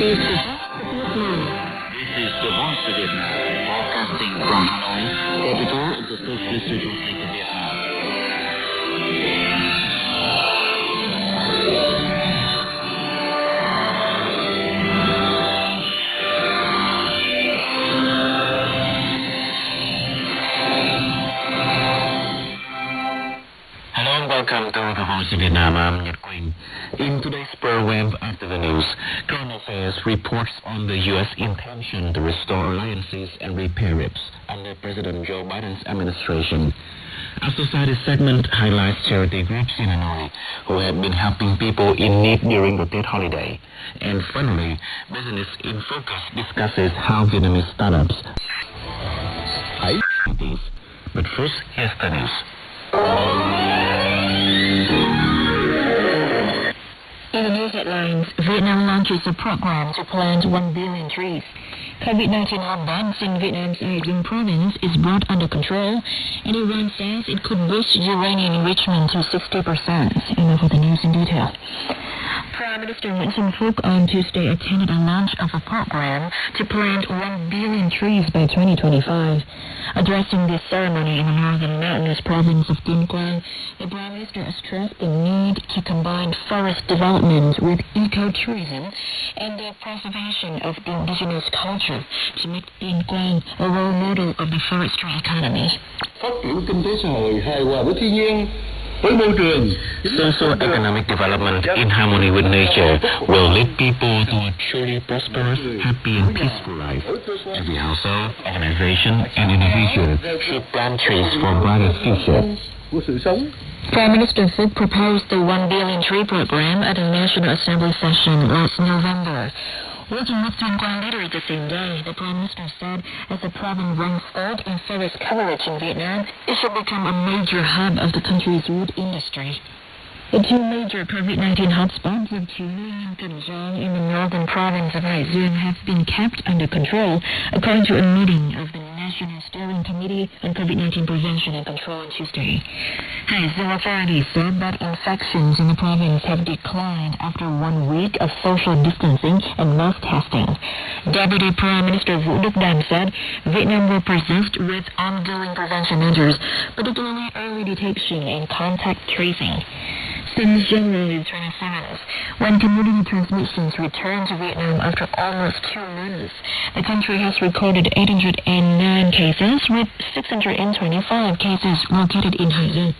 This is the voice of Vietnam, broadcasting from Hanoi, capital of the Socialist Republic of Vietnam. Hello and welcome to the Voice of Vietnam. I'm Nhật Quỳnh. In today's program, after the news, Current Affairs reports on the U.S. intention to restore alliances and repair rips under President Joe Biden's administration. Our society segment highlights charity groups in Hanoi who have been helping people in need during the Tết holiday. And finally, Business in Focus discusses how Vietnamese startups But first, here's the news. In the news headlines, Vietnam launches a program to plant 1 billion trees. COVID-19 outbreaks in Vietnam's Hai Duong province is brought under control, and Iran says it could boost uranium enrichment to 60%. Enough of the news in detail. Prime Minister Nguyễn Phúc on Tuesday attended a launch of a program to plant 1 billion trees by 2025. Addressing this ceremony in the northern mountainous province of Tuyên Quang, the Prime Minister stressed the need to combine forest development with ecotourism and the preservation of indigenous culture to make Tuyên Quang a role model of the forestry economy. Phát triển kinh tế xã hội hài hòa với thiên nhiên, với môi trường. Socio-economic development in harmony with nature will lead people to a truly prosperous, happy and peaceful life. Every household, organization and individual should plant trees for a brighter future. Của sự sống. Prime Minister Phúc proposed the 1 billion tree program at a National Assembly session last November. Working with Tuyên Quang leaders the same day, the Prime Minister said as the province ranks third in forest coverage in Vietnam, it should become a major hub of the country's wood industry. The two major COVID-19 hotspots of Chu Linh and Cần Giang in the northern province of Hai Duong have been kept under control, according to a meeting of the National Steering Committee on COVID-19 Prevention and Control on Tuesday. Hai Duong authorities said that infections in the province have declined after 1 week of social distancing and mass testing. Deputy Prime Minister Vũ Đức Đam said Vietnam will persist with ongoing prevention measures, particularly early detection and contact tracing. Since January 27th, when community transmissions returned to Vietnam after almost 2 months, the country has recorded 809 cases, with 625 cases located in Hai Duong.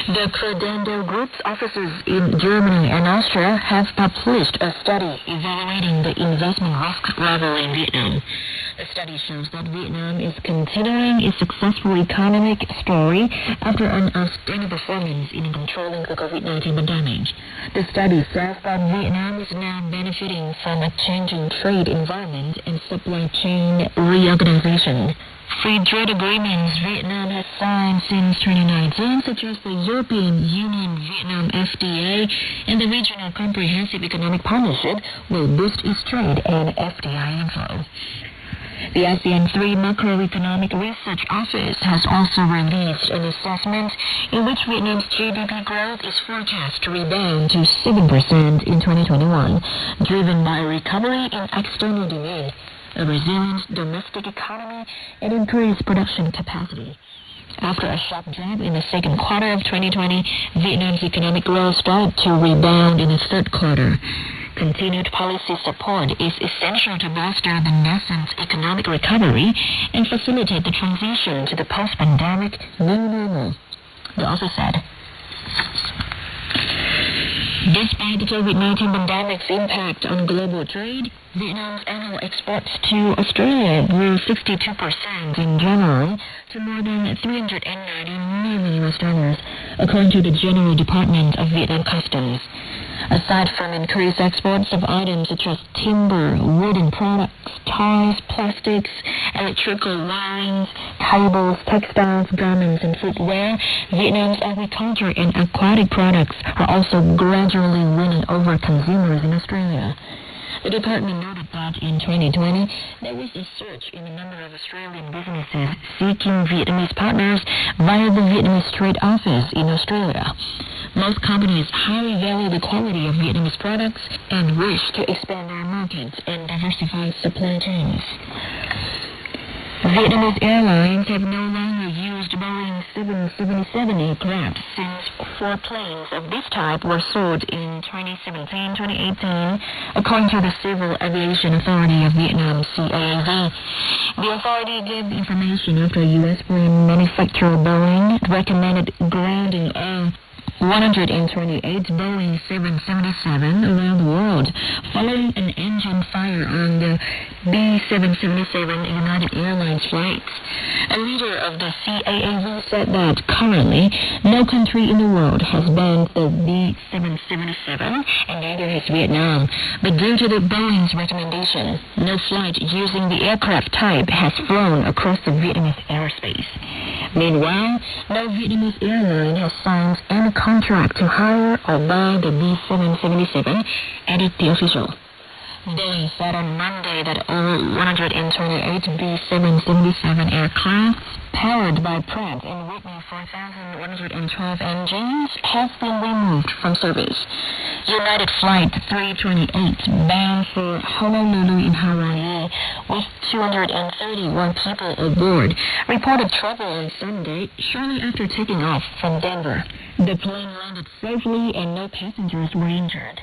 The Credendo Group's offices in Germany and Austria have published a study evaluating the investment risk level in Vietnam. The study shows that Vietnam is continuing its successful economic story after an outstanding performance in controlling the COVID-19 pandemic. The study says that Vietnam is now benefiting from a changing trade environment and supply chain reorganization. Free trade agreements Vietnam has signed since 2019, such as the European Union Vietnam FTA and the Regional Comprehensive Economic Partnership, will boost its trade and FDI inflow. The ASEAN 3 Macroeconomic Research Office has also released an assessment in which Vietnam's GDP growth is forecast to rebound to 7% in 2021, driven by a recovery in external demand, a resilient domestic economy, and increased production capacity. After a sharp drop in the second quarter of 2020, Vietnam's economic growth started to rebound in the third quarter. Continued policy support is essential to bolster the nascent economic recovery and facilitate the transition to the post-pandemic new normal, the office said. Despite the COVID-19 pandemic's impact on global trade, Vietnam's annual exports to Australia grew 62% in January to more than $390 million, according to the General Department of Vietnam Customs. Aside from increased exports of items such as timber, wooden products, toys, plastics, electrical wirings, cables, textiles, garments, and footwear, Vietnam's agriculture and aquatic products are also gradually winning over consumers in Australia. The department noted that in 2020, there was a surge in the number of Australian businesses seeking Vietnamese partners via the Vietnamese Trade Office in Australia. Most companies highly value the quality of Vietnamese products and wish to expand their markets and diversify supply chains. Vietnamese airlines have no longer used Boeing 777 aircraft since 4 planes of this type were sold in 2017-2018, according to the Civil Aviation Authority of Vietnam, CAAV. The authority gave the information after U.S. plane manufacturer Boeing recommended grounding all 128 Boeing 777 around the world following an engine fire on the B-777 United Airlines flights. A leader of the CAAV said that currently no country in the world has banned the B-777 and neither has Vietnam. But due to the Boeing's recommendation, no flight using the aircraft type has flown across the Vietnamese airspace. Meanwhile, no Vietnamese airline has signed any contract to hire or buy the B-777, added the official. Boeing said on Monday that all 128 B-777 aircraft powered by Pratt & Whitney 4112 engines have been removed from service. United Flight 328, bound for Honolulu in Hawaii, with 231 people aboard, reported trouble on Sunday shortly after taking off from Denver. The plane landed safely and no passengers were injured.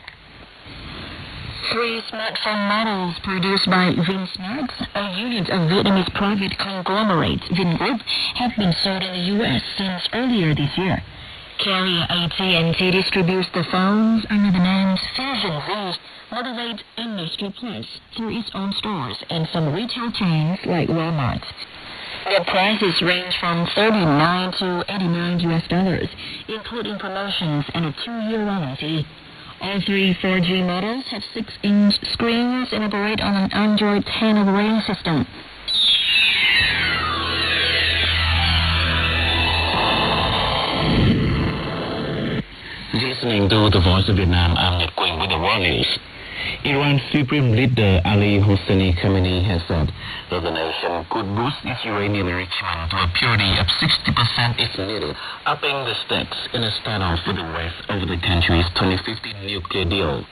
3 smartphone models produced by VinSmart, a unit of Vietnamese private conglomerate Vingroup, have been sold in the U.S. since earlier this year. Carrier AT&T distributes the phones under the names Fusion Z, Motivate, and Master Plus through its own stores and some retail chains like Walmart. The prices range from $39 to $89 US, including promotions and a 2-year warranty. All 3 4G models have 6-inch screens and operate on an Android 10 operating system. Listening to the Voice of Vietnam, I'm Nhật Quỳnh with the world news. Iran's Supreme Leader Ali Hosseini Khamenei has said that the nation could boost its uranium enrichment to a purity of 60% if needed, upping the stakes in a standoff with the West over the country's 2015 nuclear deal.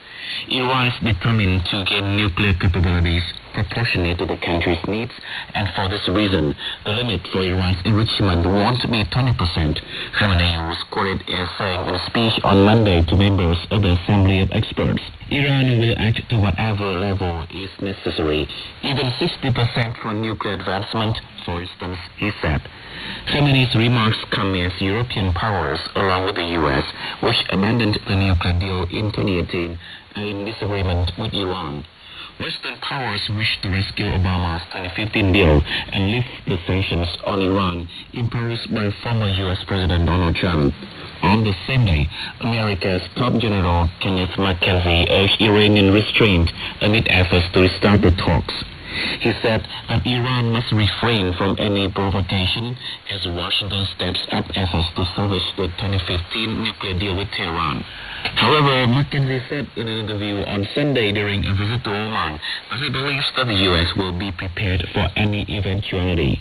Iran is determined to gain nuclear capabilities proportionate to the country's needs, and for this reason, the limit for Iran's enrichment won't be 20%. Khamenei was quoted as saying in a speech on Monday to members of the Assembly of Experts, Iran will act to whatever level is necessary, even 60% for nuclear advancement, for instance, he said. Khamenei's remarks come as European powers, along with the U.S., which abandoned the nuclear deal in 2018, are in disagreement with Iran. Western powers wish to rescue Obama's 2015 deal and lift the sanctions on Iran imposed by former U.S. President Donald Trump. On the same day, America's top general Kenneth McKenzie urged Iranian restraint amid efforts to restart the talks. He said that Iran must refrain from any provocation as Washington steps up efforts to salvage the 2015 nuclear deal with Tehran. However, McKenzie said in an interview on Sunday during a visit to Oman that he believes that the U.S. will be prepared for any eventuality.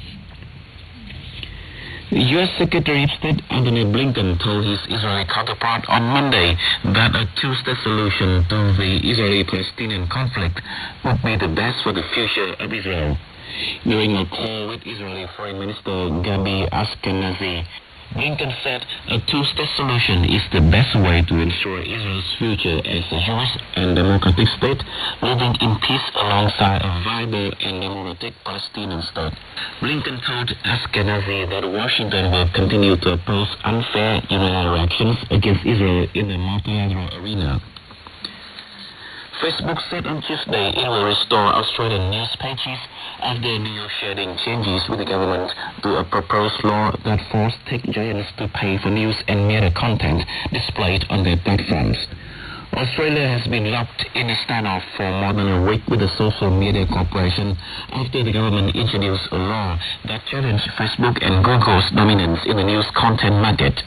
The U.S. Secretary of State Antony Blinken told his Israeli counterpart on Monday that a two-state solution to the Israeli-Palestinian conflict would be the best for the future of Israel. During a call with Israeli Foreign Minister Gabi Ashkenazi, Blinken said a two-state solution is the best way to ensure Israel's future as a Jewish and democratic state living in peace alongside a viable and democratic Palestinian state. Blinken told Ashkenazi that Washington will continue to oppose unfair unilateral actions against Israel in the multilateral arena. Facebook said on Tuesday it will restore Australian news pages after negotiating changes with the government to a proposed law that forced tech giants to pay for news and media content displayed on their platforms. Australia has been locked in a standoff for more than a week with the Social Media Corporation after the government introduced a law that challenged Facebook and Google's dominance in the news content market.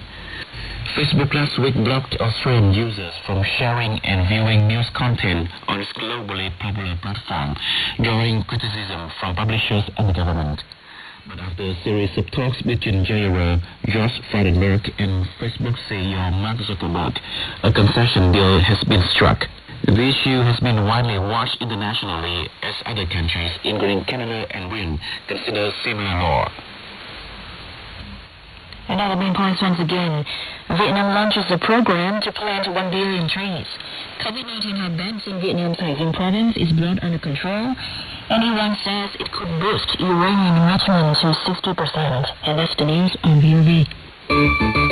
Facebook last week blocked Australian users from sharing and viewing news content on its globally popular platform, drawing criticism from publishers and the government. But after a series of talks between JRO, George Frydenberg, and Facebook CEO Mark Zuckerberg, a concession deal has been struck. The issue has been widely watched internationally as other countries, including Canada and Britain, consider similar law. Another main points once again. Vietnam launches a program to plant 1 billion trees. COVID-19 outbreaks in Vietnam's Hải province is brought under control, and Iran says it could boost uranium enrichment to 60%. And that's the news on VOV.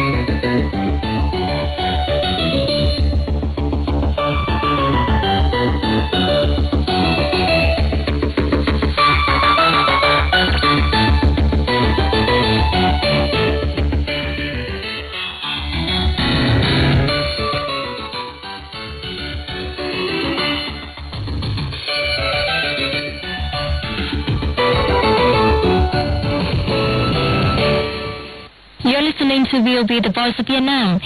You're listening to VOV, the Voice of Vietnam.